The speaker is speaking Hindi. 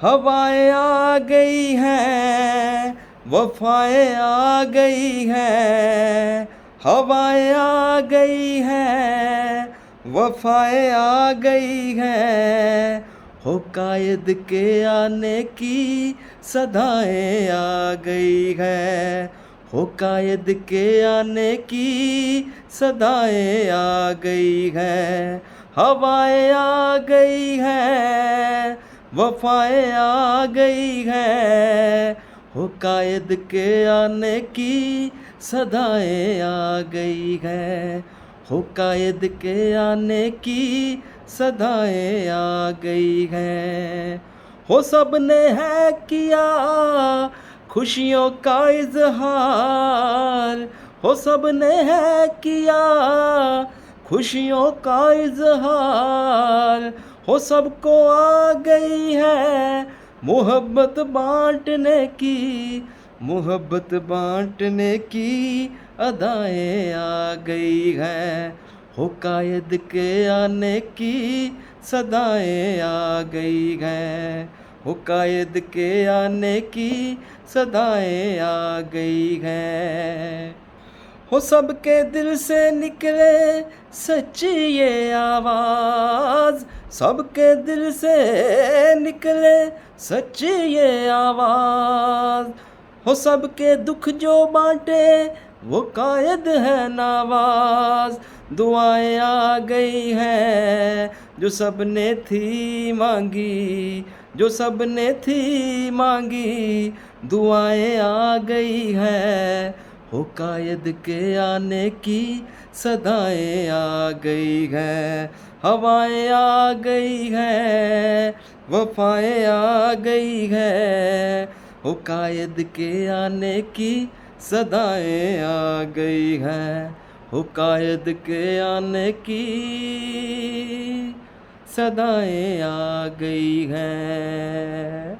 हवाएं आ गई हैं, वफाएं आ गई हैं, हवाएं आ गई हैं, वफाएं आ गई हैं, हो कायद के आने की सदाएं आ गई हैं, हो कायद के आने की सदाएं आ गई हैं, हवाएं आ गई हैं, वफाएं आ गई हैं, हो कायद के आने की सदाएं आ गई हैं, हो कायद के आने की सदाएं आ गई हैं। हो सबने है किया खुशियों का इजहार, हो सबने है किया खुशियों का इजहार, हो सबको आ गई है मोहब्बत बांटने की, मोहब्बत बांटने की अदाएं आ गई हैं, हो कायद के आने की सदाएं आ गई हैं, हो कायद के आने की सदाएं आ गई हैं। हो सबके दिल से निकले सच्ची ये आवाज़, सबके दिल से निकले सच्ची ये आवाज़, हो सबके दुख जो बांटे वो कायद है नवाज़, दुआएं आ गई हैं जो सबने थी मांगी, जो सबने थी मांगी, दुआएं आ गई हैं, हो कायद के आने की सदाएं आ गई हैं, हवाएं आ गई हैं, वफाएं आ गई हैं, हो कायद के आने की सदाएं आ गई हैं, हो कायद के आने की सदाएं आ गई हैं।